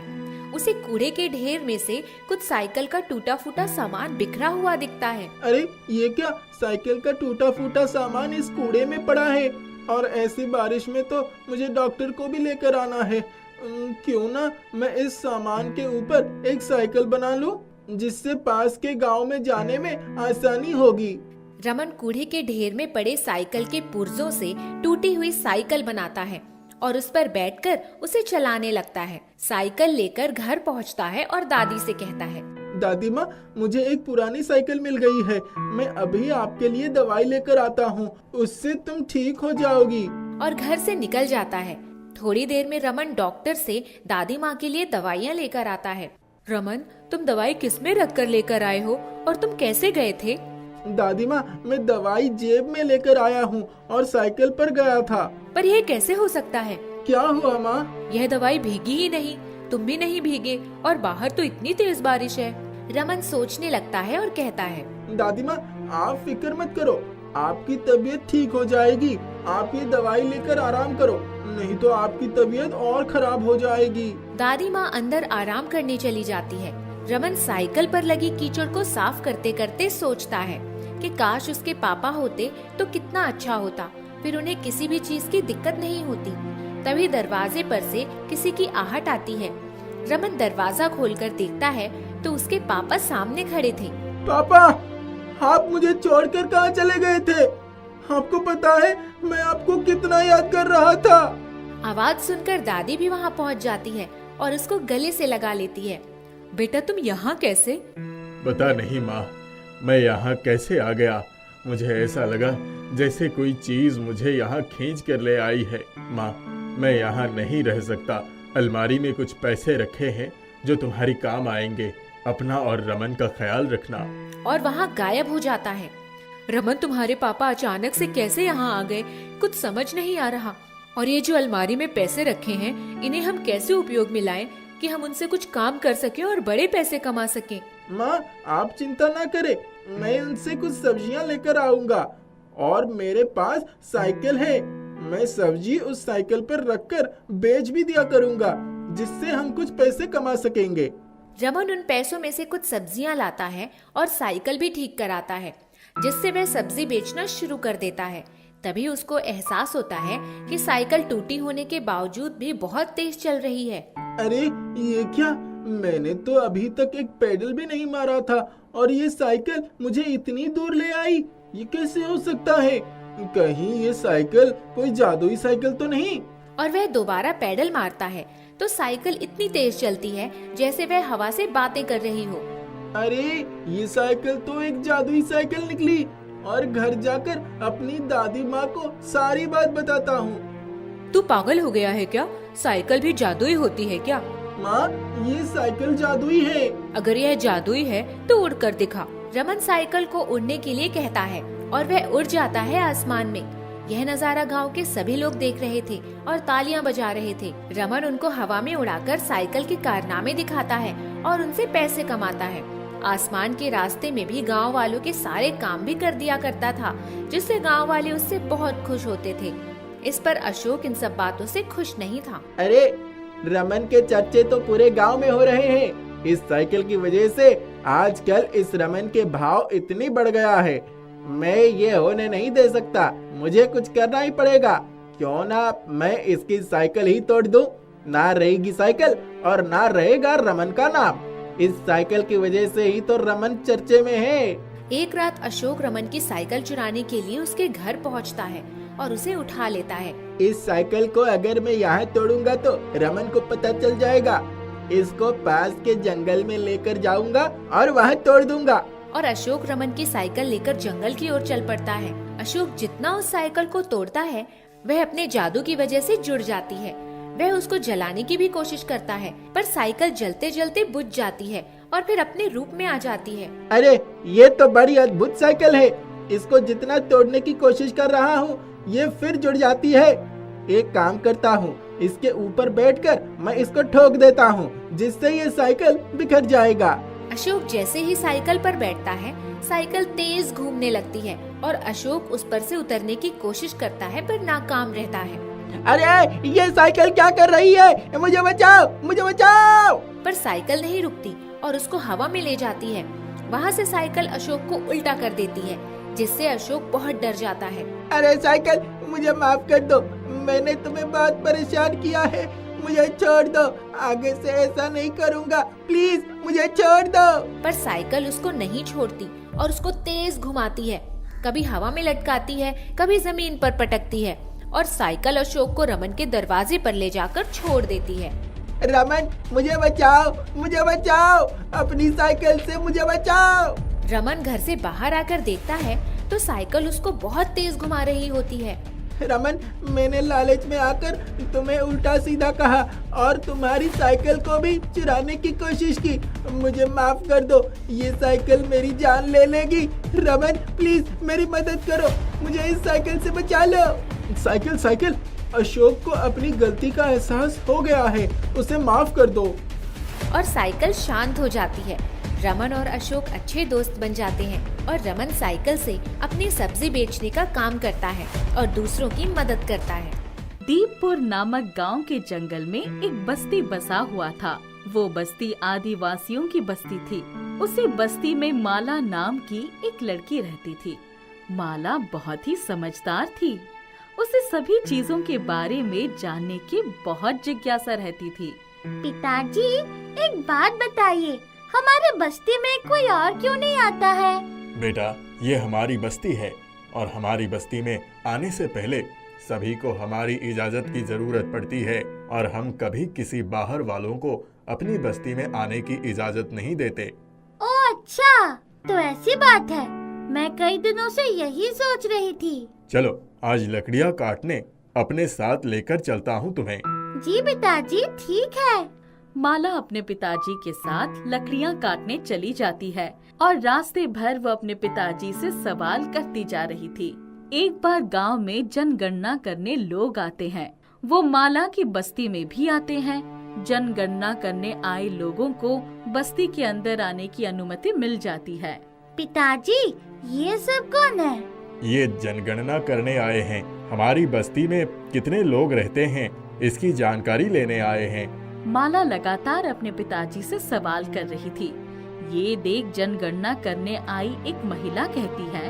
उसे कूड़े के ढेर में से कुछ साइकिल का टूटा फूटा सामान बिखरा हुआ दिखता है। अरे ये क्या, साइकिल का टूटा फूटा सामान इस कूड़े में पड़ा है, और ऐसी बारिश में तो मुझे डॉक्टर को भी लेकर आना है। क्यों ना मैं इस सामान के ऊपर एक साइकिल बना लूं, जिससे पास के गांव में जाने में आसानी होगी। रमन कूड़े के ढेर में पड़े साइकिल के पुर्जों से टूटी हुई साइकिल बनाता है और उस पर बैठकर उसे चलाने लगता है। साइकिल लेकर घर पहुंचता है और दादी से कहता है, दादी माँ, मुझे एक पुरानी साइकिल मिल गई है, मैं अभी आपके लिए दवाई लेकर आता हूँ, उससे तुम ठीक हो जाओगी। और घर से निकल जाता है। थोड़ी देर में रमन डॉक्टर से दादी माँ के लिए दवाइयाँ लेकर आता है। रमन, तुम दवाई किस में रख कर लेकर आए हो और तुम कैसे गए थे? दादी माँ, मैं दवाई जेब में लेकर आया हूँ और साइकिल पर गया था। पर यह कैसे हो सकता है? क्या हुआ माँ? यह दवाई भीगी ही नहीं, तुम भी नहीं भीगे और बाहर तो इतनी तेज बारिश है। रमन सोचने लगता है और कहता है, दादी माँ, आप फिक्र मत करो, आपकी तबीयत ठीक हो जाएगी। आप ये दवाई लेकर आराम करो, नहीं तो आपकी तबीयत और खराब हो जाएगी। दादी माँ अंदर आराम करने चली जाती है। रमन साइकिल पर लगी कीचड़ को साफ करते करते सोचता है कि काश उसके पापा होते तो कितना अच्छा होता, फिर उन्हें किसी भी चीज की दिक्कत नहीं होती। तभी दरवाजे पर से किसी की आहट आती है। रमन दरवाजा खोलकर देखता है तो उसके पापा सामने खड़े थे। पापा, आप मुझे छोड़कर कहाँ चले गए थे? आपको पता है मैं आपको कितना याद कर रहा था। आवाज सुनकर दादी भी वहाँ पहुँच जाती है और उसको गले से लगा लेती है। बेटा, तुम यहाँ कैसे? पता नहीं माँ, मैं यहाँ कैसे आ गया। मुझे ऐसा लगा जैसे कोई चीज मुझे यहाँ खींच कर ले आई है। माँ, मैं यहाँ नहीं रह सकता। अलमारी में कुछ पैसे रखे हैं जो तुम्हारी काम आएंगे। अपना और रमन का ख्याल रखना। और वहाँ गायब हो जाता है। रमन, तुम्हारे पापा अचानक से कैसे यहाँ आ गए, कुछ समझ नहीं आ रहा। और ये जो अलमारी में पैसे रखे हैं, इन्हें हम कैसे उपयोग में लाएं कि हम उनसे कुछ काम कर सकें और बड़े पैसे कमा सकें। माँ, आप चिंता ना करें, मैं उनसे कुछ सब्जियाँ लेकर आऊंगा और मेरे पास साइकिल है। मैं सब्जी उस साइकिल पर रखकर बेच भी दिया करूंगा, जिससे हम कुछ पैसे कमा सकेंगे। रमन उन पैसों में से कुछ सब्जियां लाता है और साइकिल भी ठीक कराता है, जिससे वह सब्जी बेचना शुरू कर देता है। तभी उसको एहसास होता है कि साइकिल टूटी होने के बावजूद भी बहुत तेज चल रही है। अरे ये क्या, मैंने तो अभी तक एक पेडल भी नहीं मारा था और ये साइकिल मुझे इतनी दूर ले आई। ये कैसे हो सकता है? कहीं ये साइकिल कोई जादुई साइकिल तो नहीं? और वह दोबारा पेडल मारता है तो साइकिल इतनी तेज चलती है जैसे वह हवा से बातें कर रही हो। अरे ये साइकिल तो एक जादुई साइकिल निकली और घर जाकर अपनी दादी माँ को सारी बात बताता हूँ। तू पागल हो गया है क्या? साइकिल भी जादुई होती है क्या? माँ, ये साइकिल जादुई है। अगर यह जादुई है तो उड़ कर दिखा। रमन साइकिल को उड़ने के लिए कहता है और वह उड़ जाता है आसमान में। यह नजारा गांव के सभी लोग देख रहे थे और तालियां बजा रहे थे। रमन उनको हवा में उड़ाकर साइकिल के कारनामे दिखाता है और उनसे पैसे कमाता है। आसमान के रास्ते में भी गांव वालों के सारे काम भी कर दिया करता था, जिससे गांव वाले उससे बहुत खुश होते थे। इस पर अशोक इन सब बातों से खुश नहीं था। अरे, रमन के चर्चे तो पूरे गांव में हो रहे हैं। इस साइकिल की वजह से आजकल इस रमन के भाव इतनी बढ़ गया है। मैं ये होने नहीं दे सकता, मुझे कुछ करना ही पड़ेगा। क्यों ना मैं इसकी साइकिल ही तोड़ दूं? ना रहेगी साइकिल और ना रहेगा रमन का नाम। इस साइकिल की वजह से ही तो रमन चर्चे में है। एक रात अशोक रमन की साइकिल चुराने के लिए उसके घर पहुंचता है और उसे उठा लेता है। इस साइकिल को अगर मैं यहाँ तोड़ूंगा तो रमन को पता चल जाएगा। इसको पास के जंगल में लेकर जाऊंगा और वहाँ तोड़ दूंगा। और अशोक रमन की साइकिल लेकर जंगल की ओर चल पड़ता है। अशोक जितना उस साइकिल को तोड़ता है, वह अपने जादू की वजह से जुड़ जाती है। वह उसको जलाने की भी कोशिश करता है, पर साइकिल जलते जलते बुझ जाती है और फिर अपने रूप में आ जाती है। अरे, ये तो बड़ी अद्भुत साइकिल है। इसको जितना तोड़ने की कोशिश कर रहा हूँ, ये फिर जुड़ जाती है। एक काम करता हूँ, इसके ऊपर बैठकर मैं इसको ठोक देता हूँ, जिससे ये साइकिल बिखर जाएगा। अशोक जैसे ही साइकिल पर बैठता है, साइकिल तेज घूमने लगती है और अशोक उस पर से उतरने की कोशिश करता है, पर नाकाम रहता है। अरे, ये साइकिल क्या कर रही है? मुझे बचाओ, मुझे बचाओ! पर साइकिल नहीं रुकती और उसको हवा में ले जाती है। वहाँ से साइकिल अशोक को उल्टा कर देती है, जिससे अशोक बहुत डर जाता है। अरे साइकिल, मुझे माफ कर दो, मैंने तुम्हें बहुत परेशान किया है। मुझे छोड़ दो, आगे से ऐसा नहीं करूँगा, प्लीज मुझे छोड़ दो। पर साइकिल उसको नहीं छोड़ती और उसको तेज घुमाती है। कभी हवा में लटकाती है, कभी जमीन पर पटकती है और साइकिल अशोक को रमन के दरवाजे पर ले जाकर छोड़ देती है। रमन, मुझे बचाओ, मुझे बचाओ, अपनी साइकिल से मुझे बचाओ। रमन घर से बाहर आकर देखता है तो साइकिल उसको बहुत तेज घुमा रही होती है। रमन, मैंने लालच में आकर तुम्हें उल्टा सीधा कहा और तुम्हारी साइकिल को भी चुराने की कोशिश की। मुझे माफ कर दो, ये साइकिल मेरी जान ले लेगी। रमन प्लीज मेरी मदद करो, मुझे इस साइकिल से बचा लो। साइकिल, अशोक को अपनी गलती का एहसास हो गया है, उसे माफ कर दो। और साइकिल शांत हो जाती है। रमन और अशोक अच्छे दोस्त बन जाते हैं और रमन साइकिल से अपनी सब्जी बेचने का काम करता है और दूसरों की मदद करता है। दीपपुर नामक गांव के जंगल में एक बस्ती बसा हुआ था। वो बस्ती आदिवासियों की बस्ती थी। उसी बस्ती में माला नाम की एक लड़की रहती थी। माला बहुत ही समझदार थी। उसे सभी चीजों के बारे में जानने की बहुत जिज्ञासा रहती थी। पिताजी, एक बात बताइए, हमारे बस्ती में कोई और क्यों नहीं आता है? बेटा, ये हमारी बस्ती है और हमारी बस्ती में आने से पहले सभी को हमारी इजाजत की जरूरत पड़ती है और हम कभी किसी बाहर वालों को अपनी बस्ती में आने की इजाजत नहीं देते। ओह अच्छा, तो ऐसी बात है। मैं कई दिनों से यही सोच रही थी। चलो आज लकड़ियाँ काटने अपने साथ लेकर चलता हूँ तुम्हें। जी पिताजी, ठीक है। माला अपने पिताजी के साथ लकड़ियाँ काटने चली जाती है और रास्ते भर वो अपने पिताजी से सवाल करती जा रही थी। एक बार गांव में जनगणना करने लोग आते हैं। वो माला की बस्ती में भी आते हैं। जनगणना करने आए लोगों को बस्ती के अंदर आने की अनुमति मिल जाती है। पिताजी, ये सब कौन है? ये जनगणना करने आए हैं। हमारी बस्ती में कितने लोग रहते हैं इसकी जानकारी लेने आए हैं। माला लगातार अपने पिताजी से सवाल कर रही थी। ये देख जनगणना करने आई एक महिला कहती है,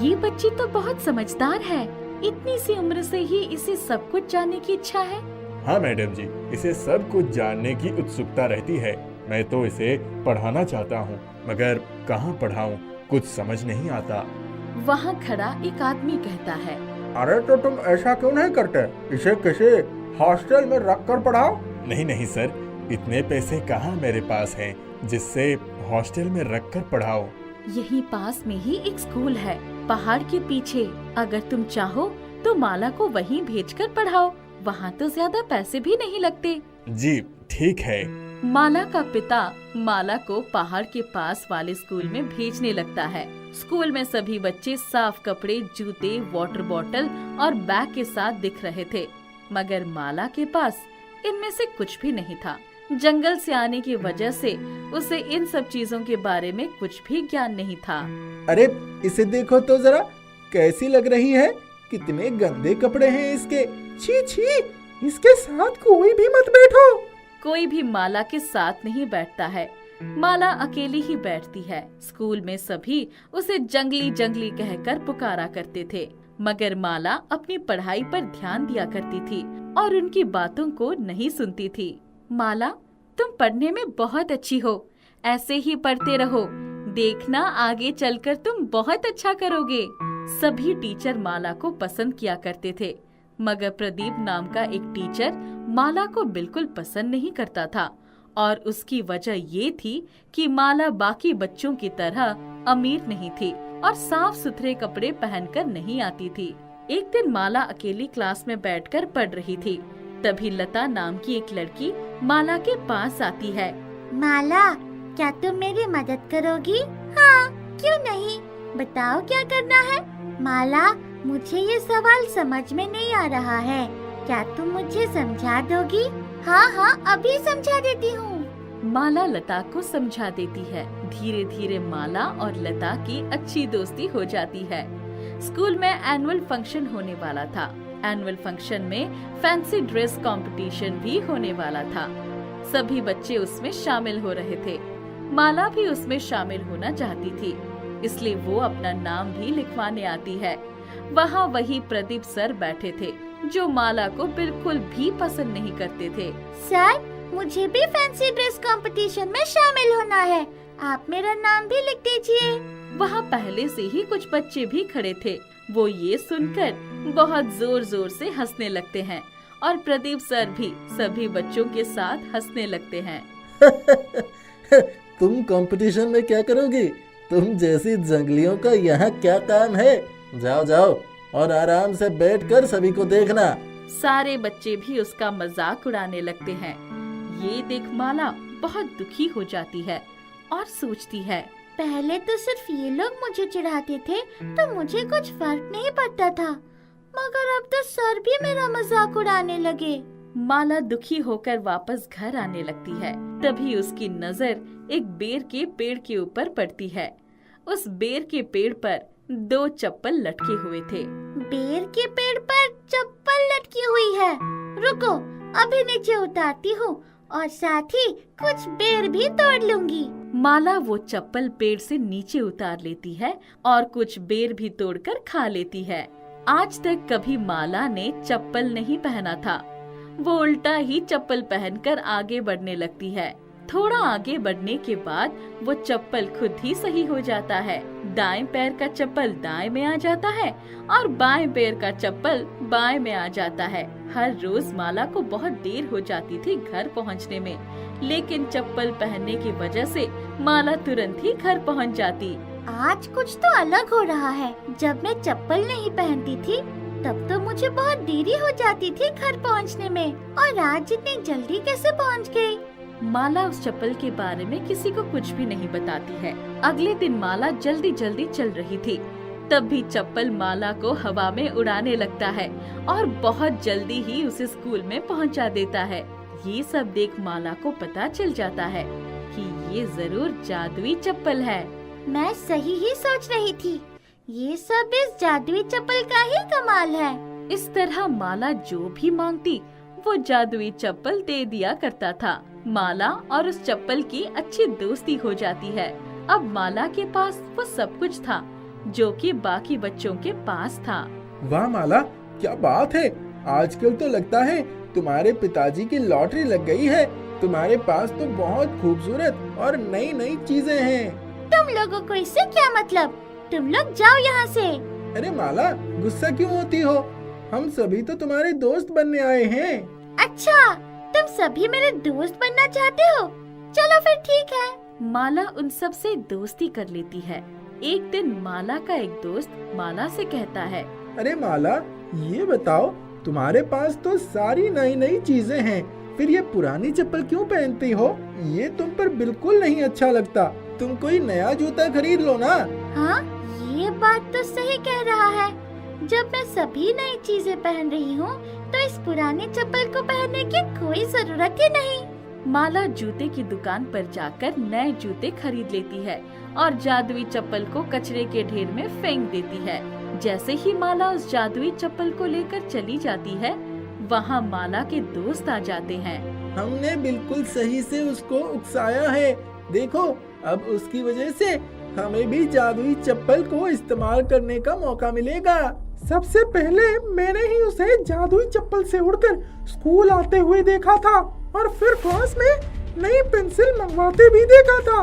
ये बच्ची तो बहुत समझदार है। इतनी सी उम्र से ही इसे सब कुछ जानने की इच्छा है। हाँ मैडम जी, इसे सब कुछ जानने की उत्सुकता रहती है। मैं तो इसे पढ़ाना चाहता हूँ, मगर कहाँ पढ़ाऊँ, कुछ समझ नहीं आता। वहाँ खड़ा एक आदमी कहता है, अरे तो तुम ऐसा क्यों नहीं करते, इसे किसी हॉस्टल में रख कर पढ़ाओ। नहीं सर, इतने पैसे कहाँ मेरे पास हैं जिससे हॉस्टल में रख कर पढ़ाओ। यहीं पास में ही एक स्कूल है, पहाड़ के पीछे। अगर तुम चाहो तो माला को वहीं भेजकर पढ़ाओ। वहाँ तो ज्यादा पैसे भी नहीं लगते। जी ठीक है। माला का पिता माला को पहाड़ के पास वाले स्कूल में भेजने लगता है। स्कूल में सभी बच्चे साफ कपड़े, जूते, वाटर बॉटल और बैग के साथ दिख रहे थे, मगर माला के पास इनमें से कुछ भी नहीं था। जंगल से आने की वजह से उसे इन सब चीजों के बारे में कुछ भी ज्ञान नहीं था। अरे इसे देखो तो जरा, कैसी लग रही है, कितने गंदे कपड़े हैं इसके। छी छी, इसके साथ कोई भी मत बैठो। कोई भी माला के साथ नहीं बैठता है। माला अकेली ही बैठती है। स्कूल में सभी उसे जंगली जंगली कहकर पुकारा करते थे, मगर माला अपनी पढ़ाई पर ध्यान दिया करती थी और उनकी बातों को नहीं सुनती थी। माला, तुम पढ़ने में बहुत अच्छी हो, ऐसे ही पढ़ते रहो, देखना आगे चलकर तुम बहुत अच्छा करोगे। सभी टीचर माला को पसंद किया करते थे, मगर प्रदीप नाम का एक टीचर माला को बिल्कुल पसंद नहीं करता था और उसकी वजह ये थी कि माला बाकी बच्चों की तरह अमीर नहीं थी और साफ सुथरे कपड़े पहनकर नहीं आती थी। एक दिन माला अकेली क्लास में बैठकर पढ़ रही थी। तभी लता नाम की एक लड़की माला के पास आती है। माला, क्या तुम मेरी मदद करोगी? हाँ, क्यों नहीं, बताओ क्या करना है। माला, मुझे ये सवाल समझ में नहीं आ रहा है, क्या तुम मुझे समझा दोगी? हाँ, अभी समझा देती हूँ। माला लता को समझा देती है। धीरे धीरे माला और लता की अच्छी दोस्ती हो जाती है। स्कूल में एनुअल फंक्शन होने वाला था। एनुअल फंक्शन में फैंसी ड्रेस कंपटीशन भी होने वाला था। सभी बच्चे उसमें शामिल हो रहे थे। माला भी उसमें शामिल होना चाहती थी, इसलिए वो अपना नाम भी लिखवाने आती है। वहाँ वही प्रदीप सर बैठे थे, जो माला को बिल्कुल भी पसंद नहीं करते थे। सर, मुझे भी फैंसी ड्रेस कंपटीशन में शामिल होना है, आप मेरा नाम भी लिख दीजिए। वहाँ पहले से ही कुछ बच्चे भी खड़े थे। वो ये सुनकर बहुत जोर जोर से हंसने लगते हैं और प्रदीप सर भी सभी बच्चों के साथ हंसने लगते हैं। तुम कंपटीशन में क्या करोगी? तुम जैसी जंगलियों का यहाँ क्या काम है? जाओ जाओ, और आराम से बैठकर सभी को देखना। सारे बच्चे भी उसका मजाक उड़ाने लगते हैं। ये देख माला बहुत दुखी हो जाती है और सोचती है, पहले तो सिर्फ ये लोग मुझे चिढ़ाते थे तो मुझे कुछ फर्क नहीं पड़ता था, मगर अब तो सर भी मेरा मजाक उड़ाने लगे। माला दुखी होकर वापस घर आने लगती है। तभी उसकी नजर एक बेर के पेड़ के ऊपर पड़ती है। उस बेर के पेड़ पर 2 चप्पल लटके हुए थे। बेर के पेड़ पर चप्पल लटकी हुई है। रुको, अभी नीचे उतारती हूँ और साथ ही कुछ बेर भी तोड़ लूंगी। माला वो चप्पल पेड़ से नीचे उतार लेती है और कुछ बेर भी तोड़कर खा लेती है। आज तक कभी माला ने चप्पल नहीं पहना था। वो उल्टा ही चप्पल पहनकर आगे बढ़ने लगती है। थोड़ा आगे बढ़ने के बाद वो चप्पल खुद ही सही हो जाता है। दाएं पैर का चप्पल दाएं में आ जाता है और बाएं पैर का चप्पल बाएं में आ जाता है। हर रोज माला को बहुत देर हो जाती थी घर पहुंचने में, लेकिन चप्पल पहनने की वजह से माला तुरंत ही घर पहुंच जाती। आज कुछ तो अलग हो रहा है। जब मैं चप्पल नहीं पहनती थी तब तो मुझे बहुत देरी हो जाती थी घर पहुंचने में, और आज इतनी जल्दी कैसे पहुंच गई? माला उस चप्पल के बारे में किसी को कुछ भी नहीं बताती है। अगले दिन माला जल्दी जल्दी चल रही थी, तब भी चप्पल माला को हवा में उड़ाने लगता है और बहुत जल्दी ही उसे स्कूल में पहुंचा देता है। ये सब देख माला को पता चल जाता है कि ये जरूर जादुई चप्पल है। मैं सही ही सोच रही थी, ये सब इस जादुई चप्पल का ही कमाल है। इस तरह माला जो भी मांगती वो जादुई चप्पल दे दिया करता था। माला और उस चप्पल की अच्छी दोस्ती हो जाती है। अब माला के पास वो सब कुछ था जो कि बाकी बच्चों के पास था। वाह माला, क्या बात है। आजकल तो लगता है तुम्हारे पिताजी की लॉटरी लग गई है। तुम्हारे पास तो बहुत खूबसूरत और नई नई चीजें हैं। तुम लोगों को इससे क्या मतलब? तुम लोग जाओ यहाँ से। अरे माला, गुस्सा क्यों होती हो? हम सभी तो तुम्हारे दोस्त बनने आए हैं। अच्छा, तुम सभी मेरे दोस्त बनना चाहते हो? चलो फिर ठीक है। माला उन सब से दोस्ती कर लेती है। एक दिन माला का एक दोस्त माला से कहता है, अरे माला, ये बताओ, तुम्हारे पास तो सारी नई नई चीजें हैं, फिर ये पुरानी चप्पल क्यों पहनती हो? ये तुम पर बिल्कुल नहीं अच्छा लगता। तुम कोई नया जूता खरीद लो ना। हाँ, ये बात तो सही कह रहा है। जब मैं सभी नई चीजें पहन रही हूँ तो इस पुरानी चप्पल को पहनने की कोई जरूरत ही नहीं। माला जूते की दुकान पर जाकर नए जूते खरीद लेती है और जादुई चप्पल को कचरे के ढेर में फेंक देती है। जैसे ही माला उस जादुई चप्पल को लेकर चली जाती है, वहाँ माला के दोस्त आ जाते हैं। हमने बिल्कुल सही से उसको उकसाया है। देखो, अब उसकी वजह से हमें भी जादुई चप्पल को इस्तेमाल करने का मौका मिलेगा। सबसे पहले मैंने ही उसे जादुई चप्पल से उड़कर स्कूल आते हुए देखा था और फिर क्लास में नई पेंसिल मंगवाते भी देखा था।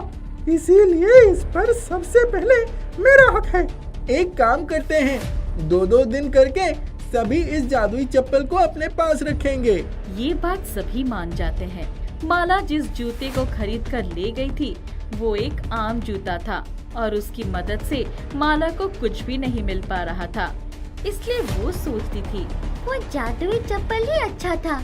इसीलिए इस पर सबसे पहले मेरा हक है। एक काम करते हैं, 2-2 दिन करके सभी इस जादुई चप्पल को अपने पास रखेंगे। ये बात सभी मान जाते हैं। माला जिस जूते को खरीद कर ले गई थी वो एक आम जूता था और उसकी मदद से माला को कुछ भी नहीं मिल पा रहा था। इसलिए वो सोचती थी, वो जादुई चप्पल ही अच्छा था।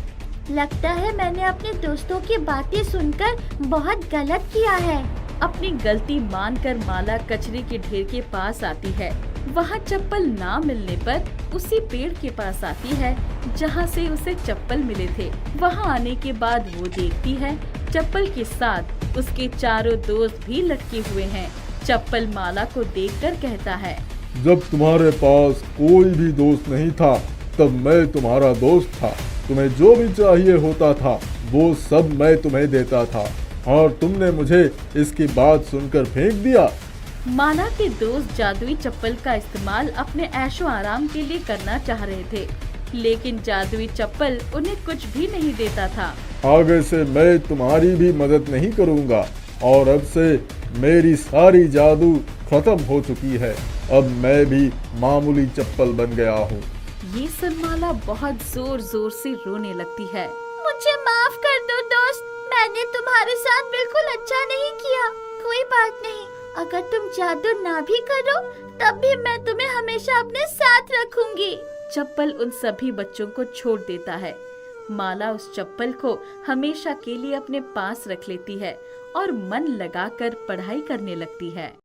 लगता है मैंने अपने दोस्तों की बातें सुनकर बहुत गलत किया है। अपनी गलती मानकर माला कचरे के ढेर के पास आती है। वहाँ चप्पल ना मिलने पर उसी पेड़ के पास आती है जहाँ से उसे चप्पल मिले थे। वहाँ आने के बाद वो देखती है चप्पल के साथ उसके चारों दोस्त भी लटके हुए हैं। चप्पल माला को देखकर कहता है, जब तुम्हारे पास कोई भी दोस्त नहीं था तब मैं तुम्हारा दोस्त था। तुम्हें जो भी चाहिए होता था वो सब मैं तुम्हें देता था और तुमने मुझे इसकी बात सुनकर फेंक दिया। माला के दोस्त जादुई चप्पल का इस्तेमाल अपने ऐशो आराम के लिए करना चाह रहे थे, लेकिन जादुई चप्पल उन्हें कुछ भी नहीं देता था। आगे से मैं तुम्हारी भी मदद नहीं करूँगा और अब से मेरी सारी जादू खत्म हो चुकी है। अब मैं भी मामूली चप्पल बन गया हूँ। ये सुन माला बहुत जोर जोर से रोने लगती है। मुझे माफ कर दो दोस्त, मैंने तुम्हारे साथ बिल्कुल अच्छा नहीं किया। कोई बात नहीं, अगर तुम जादू ना भी करो तब भी मैं तुम्हें हमेशा अपने साथ रखूंगी। चप्पल उन सभी बच्चों को छोड़ देता है। माला उस चप्पल को हमेशा के लिए अपने पास रख लेती है और मन लगाकर पढ़ाई करने लगती है।